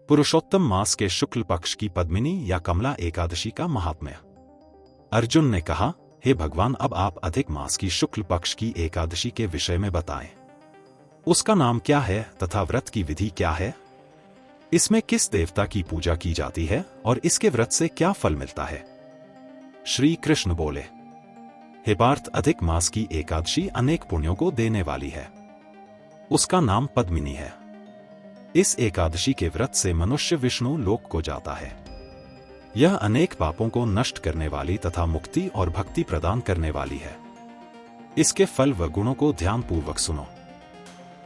पुरुषोत्तम मास के शुक्ल पक्ष की पद्मिनी या कमला एकादशी का महात्म्य। अर्जुन ने कहा, हे भगवान, अब आप अधिक मास की शुक्ल पक्ष की एकादशी के विषय में बताएं। उसका नाम क्या है तथा व्रत की विधि क्या है? इसमें किस देवता की पूजा की जाती है और इसके व्रत से क्या फल मिलता है? श्री कृष्ण बोले, हे पार्थ, अधिक मास की एकादशी अनेक पुण्यों को देने वाली है। उसका नाम पद्मिनी है। इस एकादशी के व्रत से मनुष्य विष्णु लोक को जाता है। यह अनेक पापों को नष्ट करने वाली तथा मुक्ति और भक्ति प्रदान करने वाली है। इसके फल व गुणों को ध्यानपूर्वक सुनो।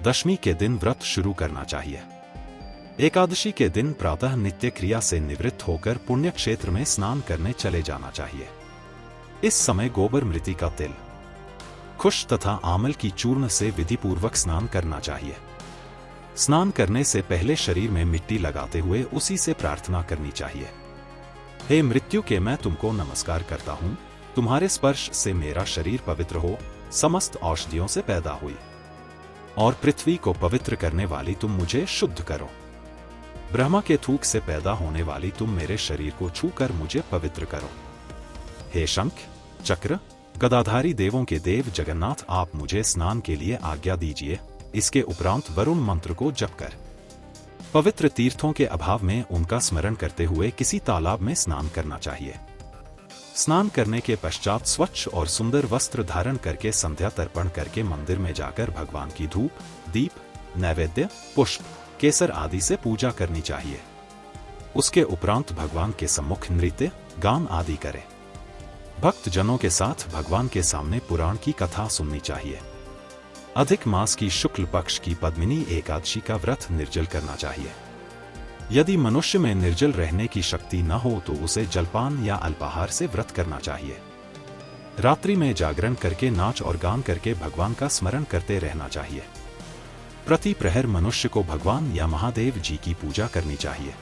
दशमी के दिन व्रत शुरू करना चाहिए। एकादशी के दिन प्रातः नित्य क्रिया से निवृत्त होकर पुण्य क्षेत्र में स्नान करने चले जाना चाहिए। इस समय गोबर मृति का तिल, कुश तथा आमल की चूर्ण से विधिपूर्वक स्नान करना चाहिए। स्नान करने से पहले शरीर में मिट्टी लगाते हुए उसी से प्रार्थना करनी चाहिए। हे मृत्यु के, मैं तुमको नमस्कार करता हूँ। तुम्हारे स्पर्श से मेरा शरीर पवित्र हो, समस्त औषधियों से पैदा हुई और पृथ्वी को पवित्र करने वाली तुम मुझे शुद्ध करो। ब्रह्मा के थूक से पैदा होने वाली तुम मेरे शरीर को छूकर मुझे पवित्र करो। हे शंख, चक्र, गदाधारी देवों के देव जगन्नाथ, आप मुझे स्नान के लिए आज्ञा दीजिए। इसके उपरांत वरुण मंत्र को जप कर पवित्र तीर्थों के अभाव में उनका स्मरण करते हुए किसी तालाब में स्नान करना चाहिए। स्नान करने के पश्चात स्वच्छ और सुंदर वस्त्र धारण करके संध्या तर्पण करके मंदिर में जाकर भगवान की धूप, दीप, नैवेद्य, पुष्प, केसर आदि से पूजा करनी चाहिए। उसके उपरांत भगवान के सम्मुख नृत्य, गान आदि करें। भक्त जनों के साथ भगवान के सामने पुराण की कथा सुननी चाहिए। अधिक मास की शुक्ल पक्ष की पद्मिनी एकादशी का व्रत निर्जल करना चाहिए। यदि मनुष्य में निर्जल रहने की शक्ति न हो तो उसे जलपान या अल्पाहार से व्रत करना चाहिए। रात्रि में जागरण करके नाच और गान करके भगवान का स्मरण करते रहना चाहिए। प्रति प्रहर मनुष्य को भगवान या महादेव जी की पूजा करनी चाहिए।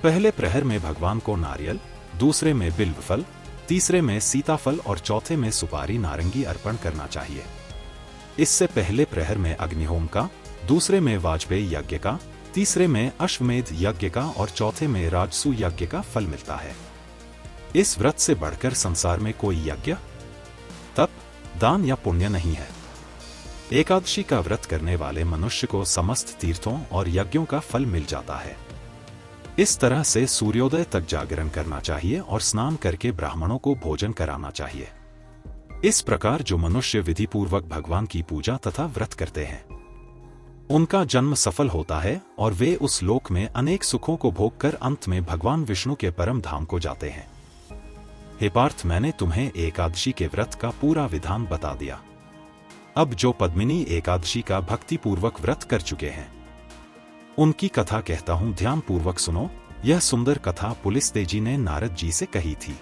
पहले प्रहर में भगवान को नारियल, दूसरे में बिल्व फल, तीसरे में सीताफल और चौथे में सुपारी नारंगी अर्पण करना चाहिए। इससे पहले प्रहर में अग्निहोम का, दूसरे में वाजपेयी यज्ञ का, तीसरे में अश्वमेध यज्ञ का और चौथे में राजसू यज्ञ का फल मिलता है। इस व्रत से बढ़कर संसार में कोई यज्ञ, तप, दान या पुण्य नहीं है। एकादशी का व्रत करने वाले मनुष्य को समस्त तीर्थों और यज्ञों का फल मिल जाता है। इस तरह से सूर्योदय तक जागरण करना चाहिए और स्नान करके ब्राह्मणों को भोजन कराना चाहिए। इस प्रकार जो मनुष्य विधि पूर्वक भगवान की पूजा तथा व्रत करते हैं, उनका जन्म सफल होता है और वे उस लोक में अनेक सुखों को भोग कर अंत में भगवान विष्णु के परम धाम को जाते हैं। हे पार्थ, मैंने तुम्हें एकादशी के व्रत का पूरा विधान बता दिया। अब जो पद्मिनी एकादशी का भक्ति पूर्वक व्रत कर चुके हैं, उनकी कथा कहता हूं, ध्यान पूर्वक सुनो। यह सुंदर कथा पुलिस्तेजी ने नारद जी से कही थी।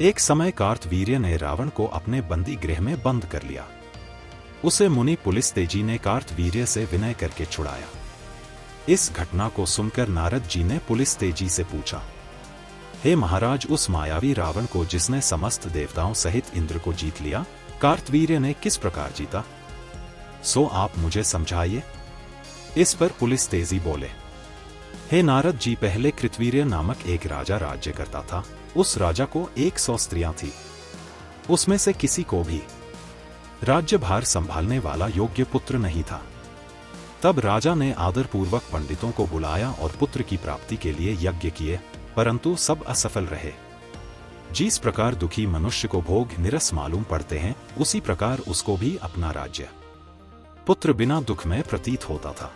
एक समय कार्तवीर्य ने रावण को अपने बंदी गृह में बंद कर लिया। उसे मुनि पुलिस्तेजी ने कार्तवीर्य से विनय करके छुड़ाया। इस घटना को सुनकर नारद जी ने पुलिस्तेजी से पूछा, हे महाराज, उस मायावी रावण को जिसने समस्त देवताओं सहित इंद्र को जीत लिया, कार्तवीर्य ने किस प्रकार जीता? सो आप मुझे समझाइए। इस पर पुलिस्तेजी बोले, हे नारद जी, पहले कृतवीर्य नामक एक राजा राज्य करता था। उस राजा को 100 स्त्रियां थी। उसमें से किसी को भी राज्यभार संभालने वाला योग्य पुत्र नहीं था। तब राजा ने आदरपूर्वक पंडितों को बुलाया और पुत्र की प्राप्ति के लिए यज्ञ किए, परंतु सब असफल रहे। जिस प्रकार दुखी मनुष्य को भोग निरस मालूम पड़ते हैं, उसी प्रकार उसको भी अपना राज्य पुत्र बिना दुख में प्रतीत होता था।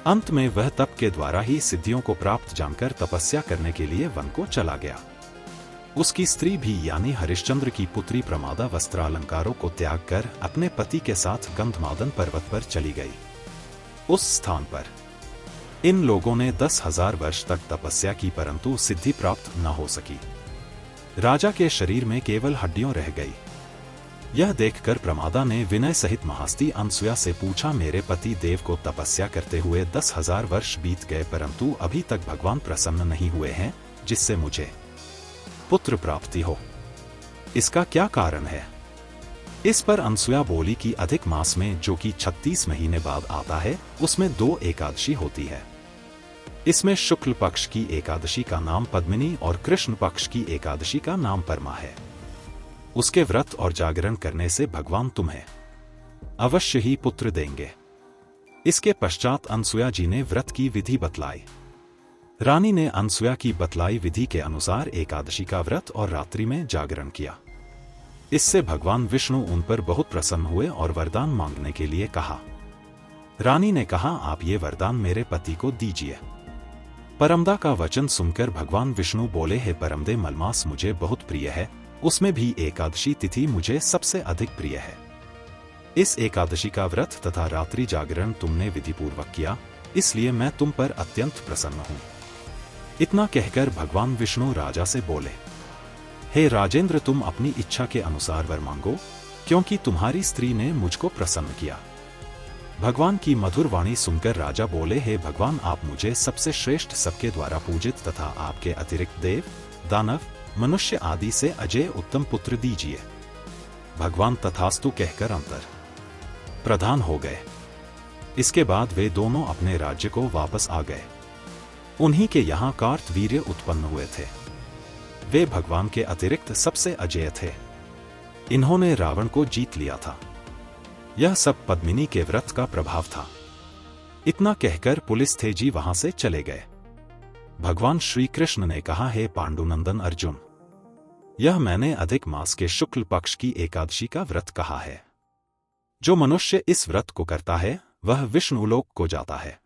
अंत में वह तप के द्वारा ही सिद्धियों को प्राप्त जानकर तपस्या करने के लिए वन को चला गया। उसकी स्त्री भी यानी हरिश्चंद्र की पुत्री प्रमादा वस्त्रालंकारों को त्याग कर अपने पति के साथ गंधमादन पर्वत पर चली गई। उस स्थान पर इन लोगों ने 10,000 वर्ष तक तपस्या की, परंतु सिद्धि प्राप्त न हो सकी। राजा के शरीर में केवल हड्डियां रह गई। यह देखकर प्रमादा ने विनय सहित महास्ती अनसुया से पूछा, मेरे पति देव को तपस्या करते हुए 10,000 वर्ष बीत गए, परंतु अभी तक भगवान प्रसन्न नहीं हुए हैं जिससे मुझे पुत्र प्राप्ति हो। इसका क्या कारण है? इस पर अनसुया बोली कि अधिक मास में, जो कि 36 महीने बाद आता है, उसमें 2 एकादशी होती है। इसमें शुक्ल पक्ष की एकादशी का नाम पद्मिनी और कृष्ण पक्ष की एकादशी का नाम परमा है। उसके व्रत और जागरण करने से भगवान तुम्हें अवश्य ही पुत्र देंगे। इसके पश्चात अनसुया जी ने व्रत की विधि बतलाई। रानी ने अनसुया की बतलाई विधि के अनुसार एकादशी का व्रत और रात्रि में जागरण किया। इससे भगवान विष्णु उन पर बहुत प्रसन्न हुए और वरदान मांगने के लिए कहा। रानी ने कहा, आप ये वरदान मेरे पति को दीजिए। परमदा का वचन सुनकर भगवान विष्णु बोले, हे परमदे, मलमास मुझे बहुत प्रिय है, उसमें भी एकादशी तिथि मुझे सबसे अधिक प्रिय है। इस एकादशी का व्रत तथा रात्रि जागरण तुमने विधिपूर्वक किया, इसलिए मैं तुम पर अत्यंत प्रसन्न हूं। इतना कहकर भगवान विष्णु राजा से बोले, हे राजेंद्र, तुम अपनी इच्छा के अनुसार वर मांगो, क्योंकि तुम्हारी स्त्री ने मुझको प्रसन्न किया। भगवान की मधुर वाणी सुनकर राजा बोले, हे भगवान, आप मुझे सबसे श्रेष्ठ, सबके द्वारा पूजित तथा आपके अतिरिक्त देव, दानव, मनुष्य आदि से अजय उत्तम पुत्र दीजिए। भगवान तथास्तु कहकर अंतर प्रधान हो गए। इसके बाद वे दोनों अपने राज्य को वापस आ गए। उन्हीं के यहाँ कार्तवीर्य उत्पन्न हुए थे। वे भगवान के अतिरिक्त सबसे अजेय थे। इन्होंने रावण को जीत लिया था। यह सब पद्मिनी के व्रत का प्रभाव था। इतना कहकर पुलिस थे जी वहां से चले गए। भगवान श्री कृष्ण ने कहा, हे पांडुनंदन अर्जुन, यह मैंने अधिक मास के शुक्ल पक्ष की एकादशी का व्रत कहा है। जो मनुष्य इस व्रत को करता है वह विष्णुलोक को जाता है।